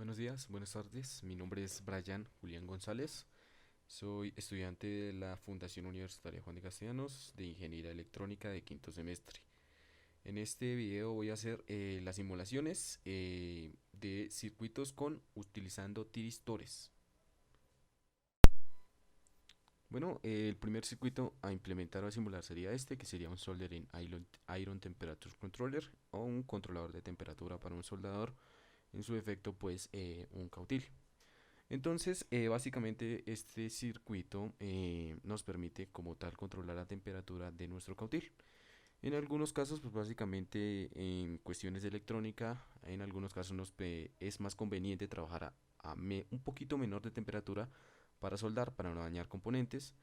Buenos días, buenas tardes. Mi nombre es Brian Julián González. Soy estudiante de la Fundación Universitaria Juan de Castellanos de Ingeniería Electrónica de quinto semestre. En este video voy a hacer las simulaciones de circuitos con utilizando tiristores. Bueno, el primer circuito a implementar o a simular sería este, que sería un Soldering Iron Temperature Controller o un controlador de temperatura para un soldador. En su efecto, pues un cautil. Entonces, básicamente este circuito nos permite como tal controlar la temperatura de nuestro cautil. En algunos casos, pues básicamente en cuestiones de electrónica, en algunos casos es más conveniente trabajar a un poquito menor de temperatura para soldar, para no dañar componentes.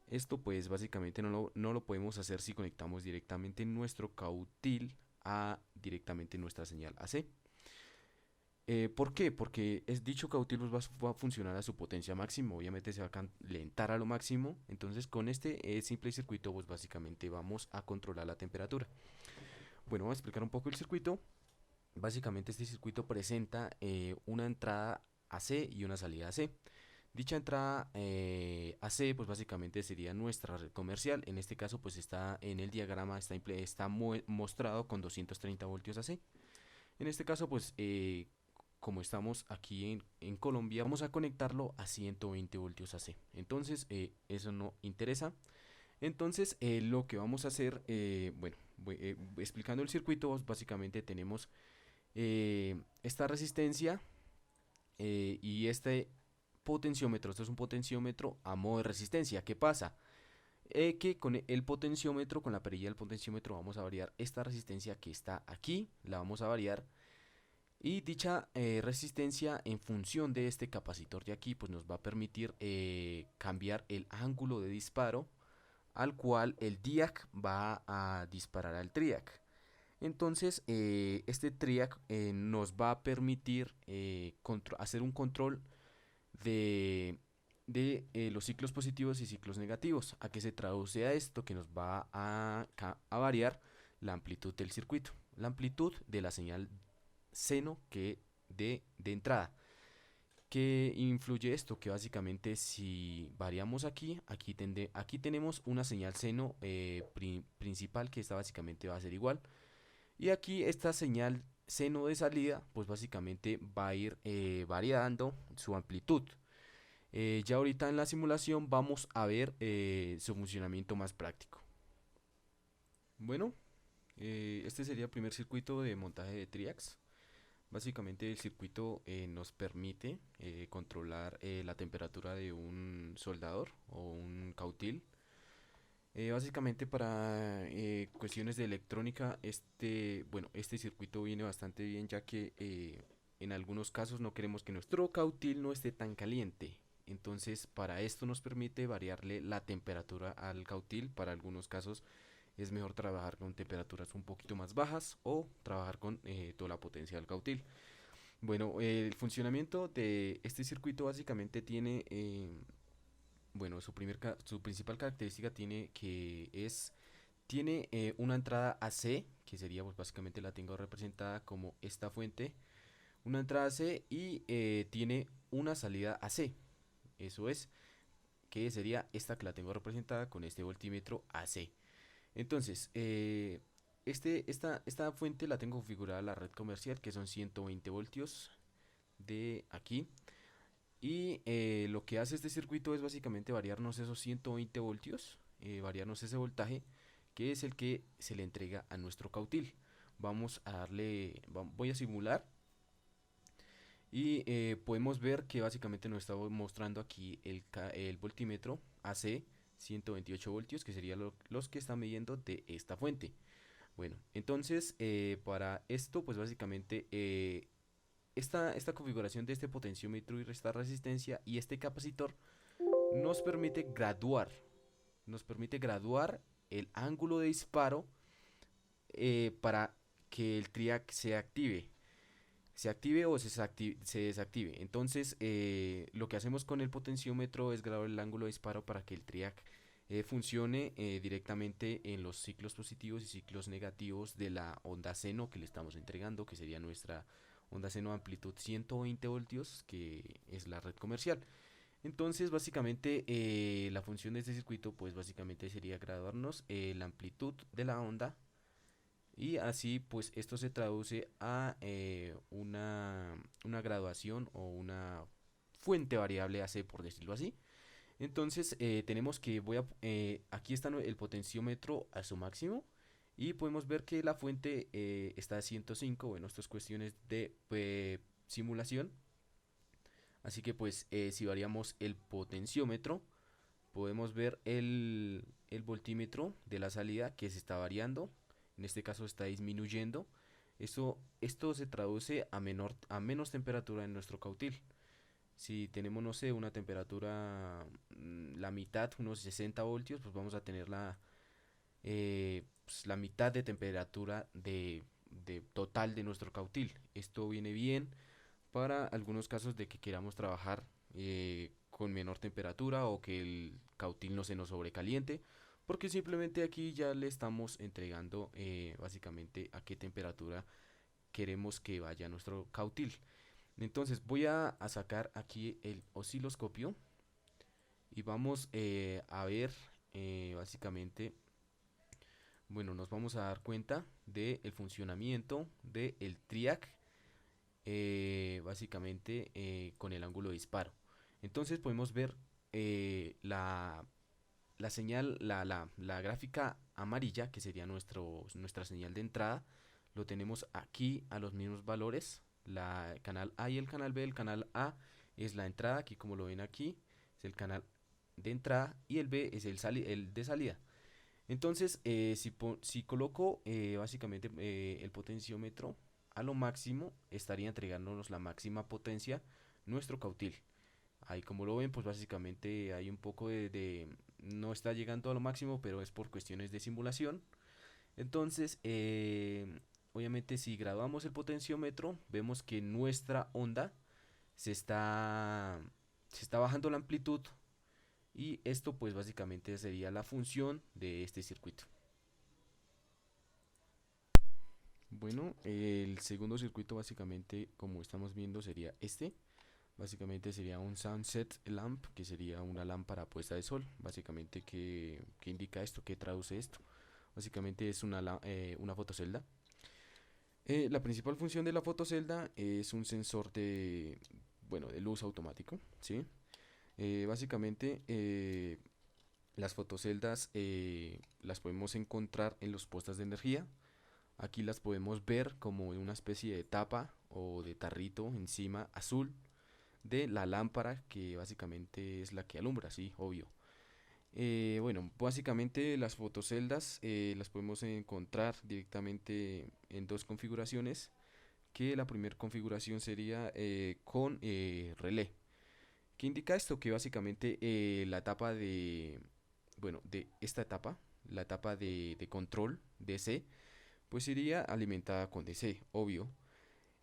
Esto pues básicamente no lo podemos hacer si conectamos directamente nuestro cautil a directamente nuestra señal AC. ¿Por qué? Porque es dicho cautil va a funcionar a su potencia máxima, obviamente se va a calentar a lo máximo, entonces con este simple circuito pues básicamente vamos a controlar la temperatura. Bueno, voy a explicar un poco el circuito. Básicamente este circuito presenta una entrada AC y una salida AC. Dicha entrada AC pues básicamente sería nuestra red comercial, en este caso pues está en el diagrama, está mostrado con 230 voltios AC. En este caso, pues, como estamos aquí en Colombia, vamos a conectarlo a 120 voltios AC. Entonces, eso no interesa. Entonces, lo que vamos a hacer, bueno, explicando el circuito, básicamente tenemos esta resistencia y este potenciómetro. Esto es un potenciómetro a modo de resistencia. ¿Qué pasa? Que con el potenciómetro, con la perilla del potenciómetro, vamos a variar esta resistencia que está aquí, la vamos a variar y dicha resistencia en función de este capacitor de aquí pues nos va a permitir cambiar el ángulo de disparo al cual el diac va a disparar al triac. Entonces este triac nos va a permitir hacer un control de, de los ciclos positivos y ciclos negativos. ¿A qué se traduce a esto? Que nos va a variar la amplitud del circuito, la amplitud de la señal seno que de entrada. ¿Qué influye esto? Que básicamente si variamos aquí tenemos una señal seno principal que esta básicamente va a ser igual. Y aquí esta señal seno de salida pues básicamente va a ir variando su amplitud. Ya ahorita en la simulación vamos a ver su funcionamiento más práctico. Bueno, este sería el primer circuito de montaje de triacs. Básicamente el circuito nos permite controlar la temperatura de un soldador o un cautil. Básicamente para cuestiones de electrónica, este circuito viene bastante bien ya que en algunos casos no queremos que nuestro cautil no esté tan caliente. Entonces para esto nos permite variarle la temperatura al cautil. Para algunos casos es mejor trabajar con temperaturas un poquito más bajas o trabajar con toda la potencia del cautil. Bueno, el funcionamiento de este circuito básicamente tiene, bueno, su principal característica tiene una entrada AC, que sería pues básicamente la tengo representada como esta fuente, una entrada AC y tiene una salida AC, eso es, que sería esta que la tengo representada con este voltímetro AC. Entonces, esta fuente la tengo configurada a la red comercial, que son 120 voltios de aquí. Y lo que hace este circuito es básicamente variarnos esos 120 voltios, variarnos ese voltaje, que es el que se le entrega a nuestro cautil. Vamos a darle, voy a simular y podemos ver que básicamente nos está mostrando aquí el voltímetro AC 128 voltios, que serían los que está midiendo de esta fuente. Bueno, entonces para esto, pues básicamente esta configuración de este potenciómetro y esta resistencia y este capacitor nos permite graduar el ángulo de disparo para que el triac se active o se desactive. Entonces, lo que hacemos con el potenciómetro es graduar el ángulo de disparo para que el triac funcione directamente en los ciclos positivos y ciclos negativos de la onda seno que le estamos entregando, que sería nuestra onda seno amplitud 120 voltios, que es la red comercial. Entonces, básicamente, la función de este circuito, pues básicamente sería graduarnos la amplitud de la onda, y así, pues esto se traduce a una graduación o una fuente variable AC, por decirlo así. Entonces, tenemos que aquí está el potenciómetro a su máximo, y podemos ver que la fuente está a 105. Bueno, esto es cuestiones de simulación. Así que pues si variamos el potenciómetro, podemos ver el voltímetro de la salida que se está variando. En este caso está disminuyendo. Esto se traduce a menos temperatura en nuestro cautil. Si tenemos, no sé, una temperatura, la mitad, unos 60 voltios, pues vamos a tener pues, la mitad de temperatura de total de nuestro cautil. Esto viene bien para algunos casos de que queramos trabajar con menor temperatura, o que el cautil no se nos sobrecaliente, porque simplemente aquí ya le estamos entregando básicamente a qué temperatura queremos que vaya nuestro cautil. Entonces voy a sacar aquí el osciloscopio y vamos a ver básicamente, bueno, nos vamos a dar cuenta del funcionamiento del triac, básicamente con el ángulo de disparo. Entonces podemos ver la señal, la gráfica amarilla, que sería nuestra señal de entrada. Lo tenemos aquí a los mismos valores, el canal A y el canal B. El canal A es la entrada, aquí como lo ven aquí, es el canal de entrada, y el B es el de salida. Entonces, si coloco básicamente el potenciómetro a lo máximo, estaría entregándonos la máxima potencia nuestro cautil. Ahí como lo ven, pues básicamente hay un poco no está llegando a lo máximo, pero es por cuestiones de simulación. Entonces, obviamente si graduamos el potenciómetro, vemos que nuestra onda se está, se está bajando la amplitud, y esto pues básicamente sería la función de este circuito. Bueno, el segundo circuito básicamente, como estamos viendo, sería este. Básicamente sería un sunset lamp, que sería una lámpara puesta de sol. Básicamente, ¿qué indica esto? ¿Qué traduce esto? Básicamente es una fotocelda. La principal función de la fotocelda es un sensor bueno, de luz automático, ¿sí? Básicamente, las fotoceldas las podemos encontrar en los postes de energía. Aquí las podemos ver como una especie de tapa o de tarrito encima azul de la lámpara, que básicamente es la que alumbra, sí, obvio. Bueno, básicamente las fotoceldas las podemos encontrar directamente en dos configuraciones, que la primera configuración sería con relé. ¿Qué indica esto? Que básicamente la etapa bueno, de esta etapa, la etapa de control DC, pues iría alimentada con DC, obvio.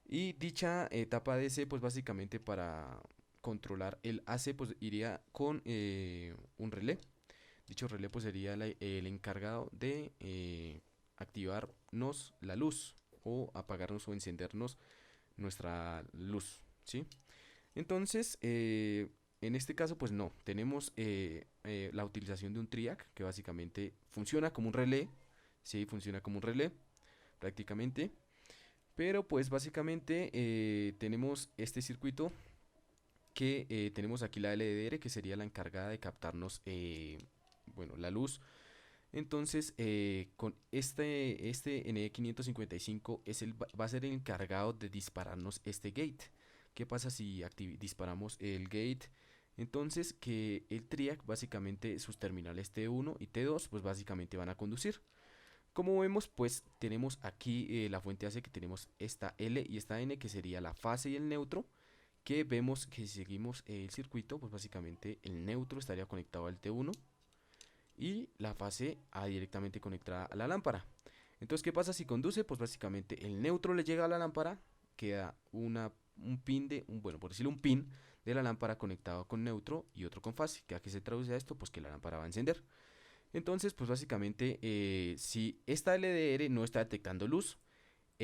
Y dicha etapa DC, pues básicamente para controlar el AC, pues iría con un relé. Dicho relé pues sería el encargado de activarnos la luz, o apagarnos o encendernos nuestra luz, ¿sí? Entonces, en este caso pues no, tenemos la utilización de un triac, que básicamente funciona como un relé, ¿sí? Funciona como un relé prácticamente. Pero pues básicamente tenemos este circuito, que tenemos aquí la LDR, que sería la encargada de captarnos bueno, la luz. Entonces, con este NE555 va a ser el encargado de dispararnos este gate. ¿Qué pasa si disparamos el gate? Entonces, que el TRIAC, básicamente sus terminales T1 y T2, pues básicamente van a conducir. Como vemos, pues tenemos aquí la fuente AC, que tenemos esta L y esta N, que sería la fase y el neutro. Que vemos que si seguimos el circuito, pues básicamente el neutro estaría conectado al T1 y la fase A directamente conectada a la lámpara. Entonces, ¿qué pasa si conduce? Pues básicamente el neutro le llega a la lámpara, queda un pin bueno, por decirlo, un pin de la lámpara conectado con neutro y otro con fase. ¿A qué se traduce a esto? Pues que la lámpara va a encender. Entonces, pues básicamente, si esta LDR no está detectando luz,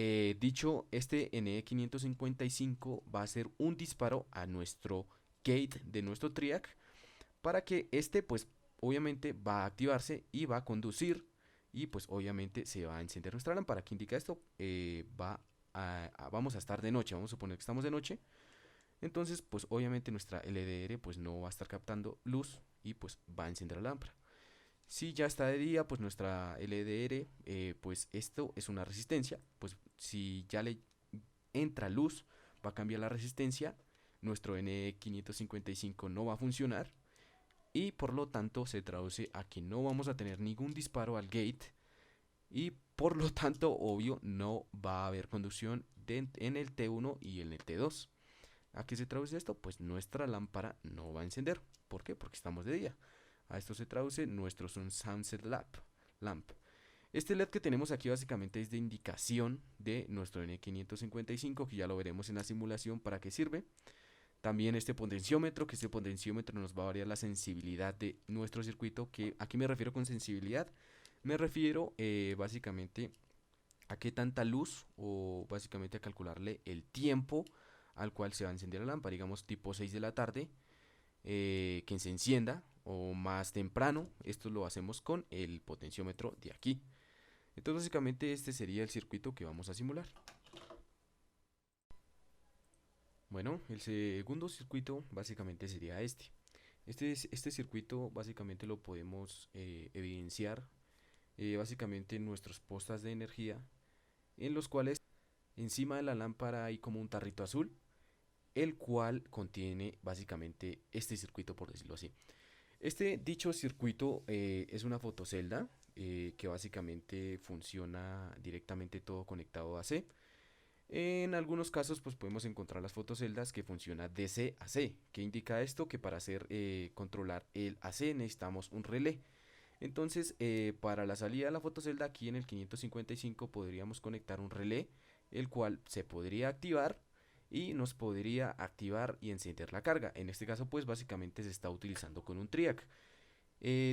Este NE555 va a hacer un disparo a nuestro gate de nuestro TRIAC para que este pues obviamente va a activarse y va a conducir y pues obviamente se va a encender nuestra lámpara. ¿Qué indica esto? Vamos a estar de noche, vamos a suponer que estamos de noche. Entonces pues obviamente nuestra LDR pues no va a estar captando luz y pues va a encender la lámpara. Si ya está de día, pues nuestra LDR, pues esto es una resistencia. Pues si ya le entra luz, va a cambiar la resistencia. Nuestro NE555 no va a funcionar. Y por lo tanto se traduce a que no vamos a tener ningún disparo al gate. Y por lo tanto, obvio, no va a haber conducción en el T1 y en el T2. ¿A qué se traduce esto? Pues nuestra lámpara no va a encender. ¿Por qué? Porque estamos de día. A esto se traduce nuestro Sunset Lamp. Este LED que tenemos aquí básicamente es de indicación de nuestro N555, que ya lo veremos en la simulación para qué sirve. También este potenciómetro, que este potenciómetro nos va a variar la sensibilidad de nuestro circuito. Que ¿a qué me refiero con sensibilidad? Me refiero básicamente a qué tanta luz o básicamente a calcularle el tiempo al cual se va a encender la lámpara, digamos tipo 6 de la tarde, que se encienda o más temprano. Esto lo hacemos con el potenciómetro de aquí. Entonces básicamente este sería el circuito que vamos a simular. Bueno, el segundo circuito básicamente sería este. Este circuito básicamente lo podemos evidenciar básicamente en nuestras postas de energía, en los cuales encima de la lámpara hay como un tarrito azul, el cual contiene básicamente este circuito, por decirlo así. Dicho circuito es una fotocelda que básicamente funciona directamente todo conectado a AC. En algunos casos pues podemos encontrar las fotoceldas que funciona DC a C. ¿Qué indica esto? Que para hacer controlar el AC necesitamos un relé. Entonces para la salida de la fotocelda aquí en el 555 podríamos conectar un relé, el cual se podría activar y nos podría activar y encender la carga. En este caso pues básicamente se está utilizando con un TRIAC.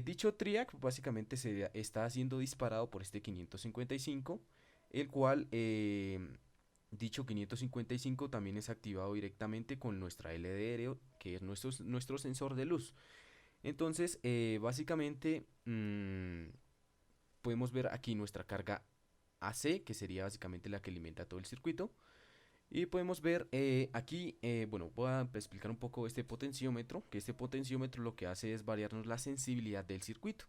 Dicho TRIAC básicamente se está siendo disparado por este 555, el cual dicho 555 también es activado directamente con nuestra LDR, que es nuestro sensor de luz. Entonces básicamente podemos ver aquí nuestra carga AC, que sería básicamente la que alimenta todo el circuito. Y podemos ver aquí, bueno, voy a explicar un poco este potenciómetro, que este potenciómetro lo que hace es variarnos la sensibilidad del circuito.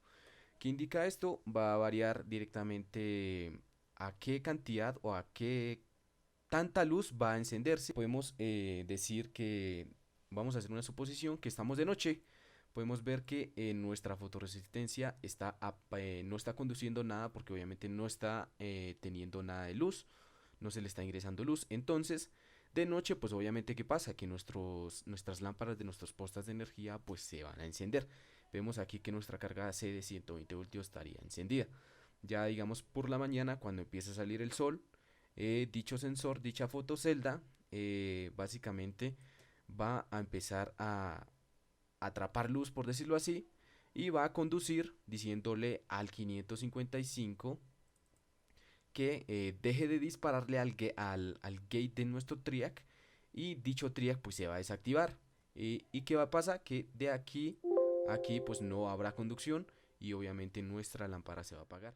¿Qué indica esto? Va a variar directamente a qué cantidad o a qué tanta luz va a encenderse. Podemos decir que vamos a hacer una suposición que estamos de noche. Podemos ver que nuestra fotoresistencia no está conduciendo nada porque obviamente no está teniendo nada de luz, no se le está ingresando luz. Entonces, de noche, pues obviamente, ¿qué pasa? Que nuestras lámparas de nuestras postas de energía pues se van a encender. Vemos aquí que nuestra carga AC de 120 voltios estaría encendida. Ya digamos por la mañana, cuando empieza a salir el sol, dicho sensor, dicha fotocelda, básicamente va a empezar a atrapar luz, por decirlo así, y va a conducir diciéndole al 555 que deje de dispararle al gate de nuestro TRIAC, y dicho TRIAC pues se va a desactivar. ¿Y qué va a pasar? Que de aquí a aquí pues no habrá conducción y obviamente nuestra lámpara se va a apagar.